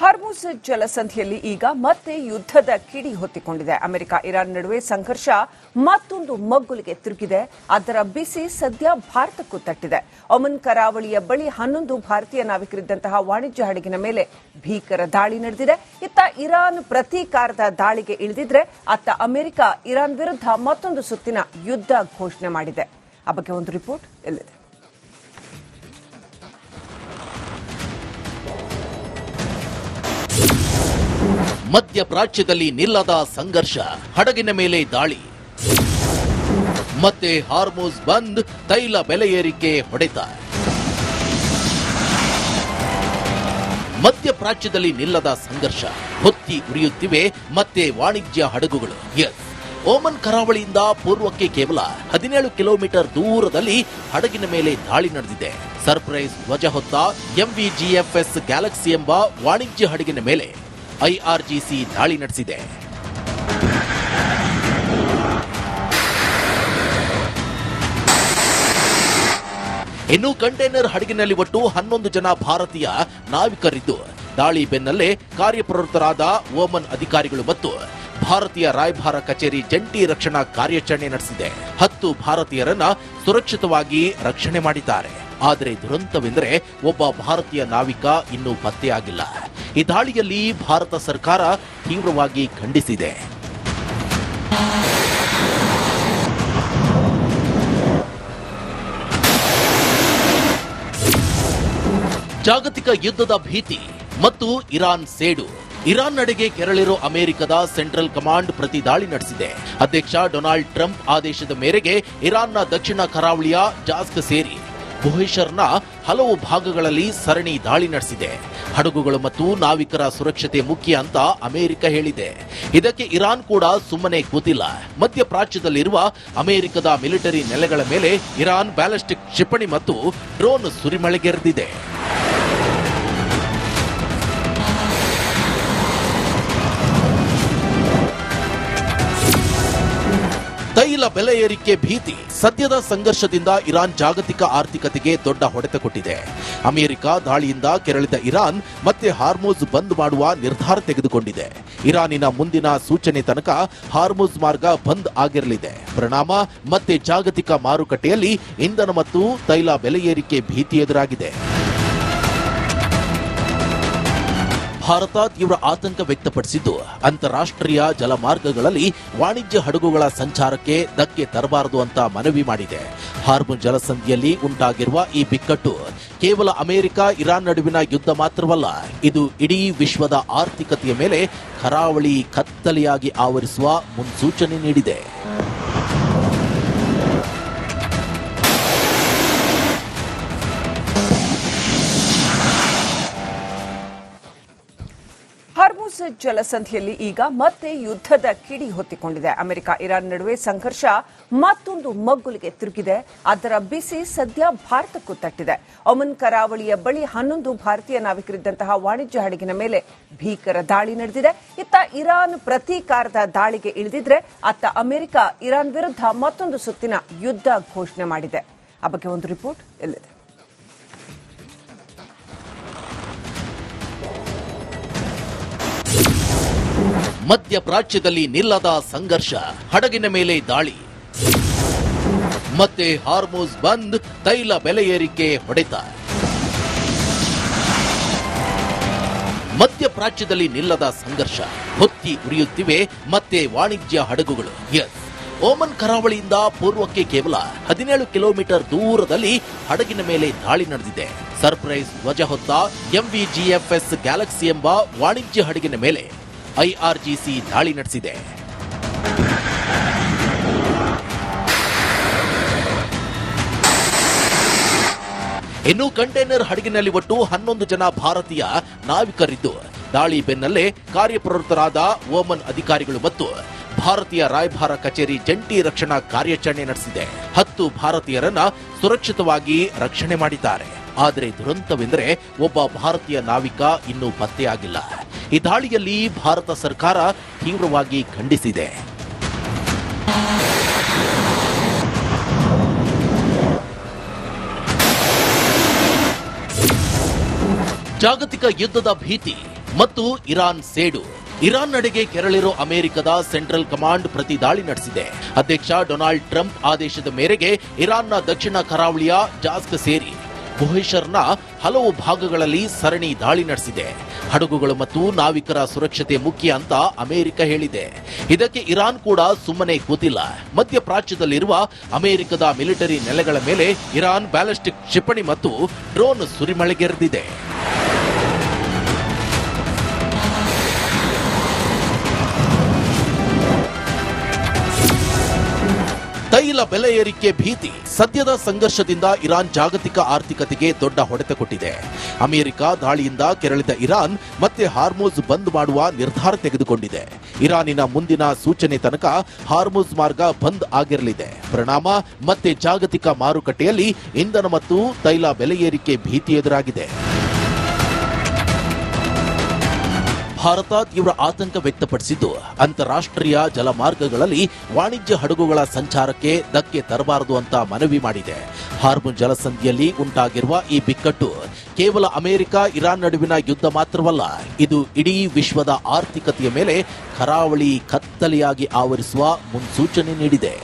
ಹಾರ್ಮುಜ್ ಜಲಸಂಧಿಯಲ್ಲಿ ಈಗ ಮತ್ತೆ ಯುದ್ಧದ ಕಿಡಿ ಹೊತ್ತಿಕೊಂಡಿದೆ. ಅಮೆರಿಕ ಇರಾನ್ ನಡುವೆ ಸಂಘರ್ಷ ಮತ್ತೊಂದು ಮಗ್ಗುಲಿಗೆ ತಿರುಗಿದೆ. ಅದರ ಬಿಸಿ ಸದ್ಯ ಭಾರತಕ್ಕೂ ತಟ್ಟಿದೆ. ಒಮನ್ ಕರಾವಳಿಯ ಬಳಿ 11 ಭಾರತೀಯ ನಾವಿಕರಿದ್ದಂತಹ ವಾಣಿಜ್ಯ ಹಡಗಿನ ಮೇಲೆ ಭೀಕರ ದಾಳಿ ನಡೆದಿದೆ. ಇತ್ತ ಇರಾನ್ ಪ್ರತೀಕಾರದ ದಾಳಿಗೆ ಇಳಿದಿದ್ರೆ ಅತ್ತ ಅಮೆರಿಕ ಇರಾನ್ ವಿರುದ್ಧ ಮತ್ತೊಂದು ಸುತ್ತಿನ ಯುದ್ಧ ಘೋಷಣೆ ಮಾಡಿದೆ. ಆ ಬಗ್ಗೆ ಒಂದು ರಿಪೋರ್ಟ್ ಇಲ್ಲಿದೆ. ಮಧ್ಯಪ್ರಾಚ್ಯದಲ್ಲಿ ನಿಲ್ಲದ ಸಂಘರ್ಷ, ಹಡಗಿನ ಮೇಲೆ ದಾಳಿ, ಮತ್ತೆ ಹಾರ್ಮುಜ್ ಬಂದ್, ತೈಲ ಬೆಲೆ ಏರಿಕೆ ಹೊಡೆತ. ಮಧ್ಯಪ್ರಾಚ್ಯದಲ್ಲಿ ನಿಲ್ಲದ ಸಂಘರ್ಷ, ಹೊತ್ತಿ ಉರಿಯುತ್ತಿವೆ ಮತ್ತೆ ವಾಣಿಜ್ಯ ಹಡಗುಗಳು. ಓಮನ್ ಕರಾವಳಿಯಿಂದ ಪೂರ್ವಕ್ಕೆ ಕೇವಲ 17 ಕಿಲೋಮೀಟರ್ ದೂರದಲ್ಲಿ ಹಡಗಿನ ಮೇಲೆ ದಾಳಿ ನಡೆದಿದೆ. ಸರ್ಪ್ರೈಸ್ ಧ್ವಜ ಹೊತ್ತ MV-GFS ಗ್ಯಾಲಕ್ಸಿ ಎಂಬ ವಾಣಿಜ್ಯ ಹಡಗಿನ ಮೇಲೆ IRGC ದಾಳಿ ನಡೆಸಿದೆ. ಇನ್ನು ಕಂಟೈನರ್ ಹಡಗಿನಲ್ಲಿ ಒಟ್ಟು 11 ಜನ ಭಾರತೀಯ ನಾವಿಕರಿದ್ದು, ದಾಳಿ ಬೆನ್ನಲ್ಲೇ ಕಾರ್ಯಪ್ರವೃತ್ತರಾದ ಓಮನ್ ಅಧಿಕಾರಿಗಳು ಮತ್ತು ಭಾರತೀಯ ರಾಯಭಾರ ಕಚೇರಿ ಜಂಟಿ ರಕ್ಷಣಾ ಕಾರ್ಯಾಚರಣೆ ನಡೆಸಿದೆ. 10 ಭಾರತೀಯರನ್ನ ಸುರಕ್ಷಿತವಾಗಿ ರಕ್ಷಣೆ ಮಾಡಿದ್ದಾರೆ. ಆದರೆ ದುರಂತವೆಂದರೆ ಒಬ್ಬ ಭಾರತೀಯ ನಾವಿಕ ಇನ್ನೂ ಪತ್ತೆಯಾಗಿಲ್ಲ. ಈ ದಾಳಿಯಲ್ಲಿ ಭಾರತ ಸರ್ಕಾರ ತೀವ್ರವಾಗಿ ಖಂಡಿಸಿದೆ. ಜಾಗತಿಕ ಯುದ್ಧದ ಭೀತಿ ಮತ್ತು ಇರಾನ್ ಸೇಡು. ಇರಾನ್ ನಡೆಗೆ ಕೆರಳಿರೋ ಅಮೆರಿಕದ ಸೆಂಟ್ರಲ್ ಕಮಾಂಡ್ ಪ್ರತಿ ದಾಳಿ ನಡೆಸಿದೆ. ಅಧ್ಯಕ್ಷ ಡೊನಾಲ್ಡ್ ಟ್ರಂಪ್ ಆದೇಶದ ಮೇರೆಗೆ ಇರಾನ್ನ ದಕ್ಷಿಣ ಕರಾವಳಿಯ ಜಾಸ್ಕ್ ಸೇರಿ ಬುಹೇಶರ್ನ ಹಲವು ಭಾಗಗಳಲ್ಲಿ ಸರಣಿ ದಾಳಿ ನಡೆಸಿದೆ. ಹಡಗುಗಳು ಮತ್ತು ನಾವಿಕರ ಸುರಕ್ಷತೆ ಮುಖ್ಯ ಅಂತ ಅಮೆರಿಕ ಹೇಳಿದೆ. ಇದಕ್ಕೆ ಇರಾನ್ ಕೂಡ ಸುಮ್ಮನೆ ಕೂತಿಲ್ಲ. ಮಧ್ಯಪ್ರಾಚ್ಯದಲ್ಲಿರುವ ಅಮೆರಿಕದ ಮಿಲಿಟರಿ ನೆಲೆಗಳ ಮೇಲೆ ಇರಾನ್ ಬ್ಯಾಲಿಸ್ಟಿಕ್ ಕ್ಷಿಪಣಿ ಮತ್ತು ಡ್ರೋನ್ ಸುರಿಮಳೆಗೆರೆದಿದೆ. ತೈಲ ಬೆಲೆ ಏರಿಕೆ ಭೀತಿ. ಸದ್ಯದ ಸಂಘರ್ಷದಿಂದ ಇರಾನ್ ಜಾಗತಿಕ ಆರ್ಥಿಕತೆಗೆ ದೊಡ್ಡ ಹೊಡೆತ ಕೊಟ್ಟಿದೆ. ಅಮೆರಿಕ ದಾಳಿಯಿಂದ ಕೆರಳಿದ ಇರಾನ್ ಮತ್ತೆ ಹಾರ್ಮುಜ್ ಬಂದ್ ಮಾಡುವ ನಿರ್ಧಾರ ತೆಗೆದುಕೊಂಡಿದೆ. ಇರಾನಿನ ಮುಂದಿನ ಸೂಚನೆ ತನಕ ಹಾರ್ಮುಜ್ ಮಾರ್ಗ ಬಂದ್ ಆಗಿರಲಿದೆ. ಪರಿಣಾಮ ಮತ್ತೆ ಜಾಗತಿಕ ಮಾರುಕಟ್ಟೆಯಲ್ಲಿ ಇಂಧನ ಮತ್ತು ತೈಲ ಬೆಲೆ ಏರಿಕೆ ಭೀತಿ ಎದುರಾಗಿದೆ. ಭಾರತ ತೀವ್ರ ಆತಂಕ ವ್ಯಕ್ತಪಡಿಸಿದ್ದು, ಅಂತಾರಾಷ್ಟ್ರೀಯ ಜಲಮಾರ್ಗಗಳಲ್ಲಿ ವಾಣಿಜ್ಯ ಹಡಗುಗಳ ಸಂಚಾರಕ್ಕೆ ಧಕ್ಕೆ ತರಬಾರದು ಅಂತ ಮನವಿ ಮಾಡಿದೆ. ಹಾರ್ಮುಜ್ ಜಲಸಂಧಿಯಲ್ಲಿ ಉಂಟಾಗಿರುವ ಈ ಬಿಕ್ಕಟ್ಟು ಕೇವಲ ಅಮೆರಿಕ ಇರಾನ್ ನಡುವಿನ ಯುದ್ಧ ಮಾತ್ರವಲ್ಲ, ಇದು ಇಡೀ ವಿಶ್ವದ ಆರ್ಥಿಕತೆಯ ಮೇಲೆ ಕರಾವಳಿ ಕತ್ತಲೆಯಾಗಿ ಆವರಿಸುವ ಮುನ್ಸೂಚನೆ ನೀಡಿದೆ. ಹಾರ್ಮುಜ್ ಜಲಸಂಧಿಯಲ್ಲಿ ಈಗ ಮತ್ತೆ ಯುದ್ಧದ ಕಿಡಿ ಹೊತ್ತಿಕೊಂಡಿದೆ. ಅಮೆರಿಕ ಇರಾನ್ ನಡುವೆ ಸಂಘರ್ಷ ಮತ್ತೊಂದು ಮಗ್ಗುಲಿಗೆ ತಿರುಗಿದೆ. ಅದರ ಬಿಸಿ ಸದ್ಯ ಭಾರತಕ್ಕೂ ತಟ್ಟಿದೆ. ಒಮನ್ ಕರಾವಳಿಯ ಬಳಿ 11 ಭಾರತೀಯ ನಾವಿಕರಿದ್ದಂತಹ ವಾಣಿಜ್ಯ ಹಡಗಿನ ಮೇಲೆ ಭೀಕರ ದಾಳಿ ನಡೆದಿದೆ. ಇತ್ತ ಇರಾನ್ ಪ್ರತೀಕಾರದ ದಾಳಿಗೆ ಇಳಿದಿದ್ರೆ ಅತ್ತ ಅಮೆರಿಕ ಇರಾನ್ ವಿರುದ್ಧ ಮತ್ತೊಂದು ಸುತ್ತಿನ ಯುದ್ಧ ಘೋಷಣೆ ಮಾಡಿದೆ. ಆ ಬಗ್ಗೆ ಒಂದು ರಿಪೋರ್ಟ್ ಇಲ್ಲಿದೆ. ಮಧ್ಯಪ್ರಾಚ್ಯದಲ್ಲಿ ನಿಲ್ಲದ ಸಂಘರ್ಷ, ಹಡಗಿನ ಮೇಲೆ ದಾಳಿ, ಮತ್ತೆ ಹಾರ್ಮುಜ್ ಬಂದ್, ತೈಲ ಬೆಲೆ ಏರಿಕೆ ಹೊಡೆತ. ಮಧ್ಯಪ್ರಾಚ್ಯದಲ್ಲಿ ನಿಲ್ಲದ ಸಂಘರ್ಷ, ಹೊತ್ತಿ ಉರಿಯುತ್ತಿವೆ ಮತ್ತೆ ವಾಣಿಜ್ಯ ಹಡಗುಗಳು. ಓಮನ್ ಕರಾವಳಿಯಿಂದ ಪೂರ್ವಕ್ಕೆ ಕೇವಲ 17 ಕಿಲೋಮೀಟರ್ ದೂರದಲ್ಲಿ ಹಡಗಿನ ಮೇಲೆ ದಾಳಿ ನಡೆದಿದೆ. ಸರ್ಪ್ರೈಸ್ ಧ್ವಜ ಹೊತ್ತ MV-GFS ಗ್ಯಾಲಕ್ಸಿ ಎಂಬ ವಾಣಿಜ್ಯ ಹಡಗಿನ ಮೇಲೆ IRGC ದಾಳಿ ನಡೆಸಿದೆ. ಇನ್ನು ಕಂಟೈನರ್ ಹಡಗಿನಲ್ಲಿ ಒಟ್ಟು 11 ಜನ ಭಾರತೀಯ ನಾವಿಕರಿದ್ದು, ದಾಳಿ ಬೆನ್ನಲ್ಲೇ ಕಾರ್ಯಪ್ರವೃತ್ತರಾದ ಓಮನ್ ಅಧಿಕಾರಿಗಳು ಮತ್ತು ಭಾರತೀಯ ರಾಯಭಾರ ಕಚೇರಿ ಜಂಟಿ ರಕ್ಷಣಾ ಕಾರ್ಯಾಚರಣೆ ನಡೆಸಿದೆ. 10 ಭಾರತೀಯರನ್ನ ಸುರಕ್ಷಿತವಾಗಿ ರಕ್ಷಣೆ ಮಾಡಿದ್ದಾರೆ. ಆದರೆ ದುರಂತವೆಂದರೆ ಒಬ್ಬ ಭಾರತೀಯ ನಾವಿಕ ಇನ್ನೂ ಪತ್ತೆಯಾಗಿಲ್ಲ. ಈ ದಾಳಿಯಲ್ಲಿ ಭಾರತ ಸರ್ಕಾರ ತೀವ್ರವಾಗಿ ಖಂಡಿಸಿದೆ. ಜಾಗತಿಕ ಯುದ್ಧದ ಭೀತಿ ಮತ್ತು ಇರಾನ್ ಸೇಡು. ಇರಾನ್ ನಡೆಗೆ ಕೆರಳಿರೋ ಅಮೆರಿಕದ ಸೆಂಟ್ರಲ್ ಕಮಾಂಡ್ ಪ್ರತಿ ದಾಳಿ ನಡೆಸಿದೆ. ಅಧ್ಯಕ್ಷ ಡೊನಾಲ್ಡ್ ಟ್ರಂಪ್ ಆದೇಶದ ಮೇರೆಗೆ ಇರಾನ್ನ ದಕ್ಷಿಣ ಕರಾವಳಿಯ ಜಾಸ್ಕ್ ಸೇರಿ ಬುಹೇಶರ್ನ ಹಲವು ಭಾಗಗಳಲ್ಲಿ ಸರಣಿ ದಾಳಿ ನಡೆಸಿದೆ. ಹಡಗುಗಳು ಮತ್ತು ನಾವಿಕರ ಸುರಕ್ಷತೆ ಮುಖ್ಯ ಅಂತ ಅಮೆರಿಕ ಹೇಳಿದೆ. ಇದಕ್ಕೆ ಇರಾನ್ ಕೂಡ ಸುಮ್ಮನೆ ಕೂತಿಲ್ಲ. ಮಧ್ಯಪ್ರಾಚ್ಯದಲ್ಲಿರುವ ಅಮೆರಿಕದ ಮಿಲಿಟರಿ ನೆಲೆಗಳ ಮೇಲೆ ಇರಾನ್ ಬ್ಯಾಲಿಸ್ಟಿಕ್ ಕ್ಷಿಪಣಿ ಮತ್ತು ಡ್ರೋನ್ ಸುರಿಮಳೆಗೆರೆದಿದೆ. ತೈಲ ಬೆಲೆ ಏರಿಕೆ ಭೀತಿ. ಸದ್ಯದ ಸಂಘರ್ಷದಿಂದ ಇರಾನ್ ಜಾಗತಿಕ ಆರ್ಥಿಕತೆಗೆ ದೊಡ್ಡ ಹೊಡೆತ ಕೊಟ್ಟಿದೆ. ಅಮೆರಿಕ ದಾಳಿಯಿಂದ ಕೆರಳಿದ ಇರಾನ್ ಮತ್ತೆ ಹಾರ್ಮುಜ್ ಬಂದ್ ಮಾಡುವ ನಿರ್ಧಾರ ತೆಗೆದುಕೊಂಡಿದೆ. ಇರಾನಿನ ಮುಂದಿನ ಸೂಚನೆ ತನಕ ಹಾರ್ಮುಜ್ ಮಾರ್ಗ ಬಂದ್ ಆಗಿರಲಿದೆ. ಪರಿಣಾಮ ಮತ್ತೆ ಜಾಗತಿಕ ಮಾರುಕಟ್ಟೆಯಲ್ಲಿ ಇಂಧನ ಮತ್ತು ತೈಲ ಬೆಲೆ ಏರಿಕೆ ಭೀತಿ ಎದುರಾಗಿದೆ. ಭಾರತ ತೀವ್ರ ಆತಂಕ ವ್ಯಕ್ತಪಡಿಸಿದ್ದು, ಅಂತಾರಾಷ್ಟ್ರೀಯ ಜಲಮಾರ್ಗಗಳಲ್ಲಿ ವಾಣಿಜ್ಯ ಹಡಗುಗಳ ಸಂಚಾರಕ್ಕೆ ಧಕ್ಕೆ ತರಬಾರದು ಅಂತ ಮನವಿ ಮಾಡಿದೆ. ಹಾರ್ಮುಜ್ ಜಲಸಂಧಿಯಲ್ಲಿ ಉಂಟಾಗಿರುವ ಈ ಬಿಕ್ಕಟ್ಟು ಕೇವಲ ಅಮೆರಿಕ ಇರಾನ್ ನಡುವಿನ ಯುದ್ಧ ಮಾತ್ರವಲ್ಲ, ಇದು ಇಡೀ ವಿಶ್ವದ ಆರ್ಥಿಕತೆಯ ಮೇಲೆ ಕರಾವಳಿ ಕತ್ತಲೆಯಾಗಿ ಆವರಿಸುವ ಮುನ್ಸೂಚನೆ ನೀಡಿದೆ.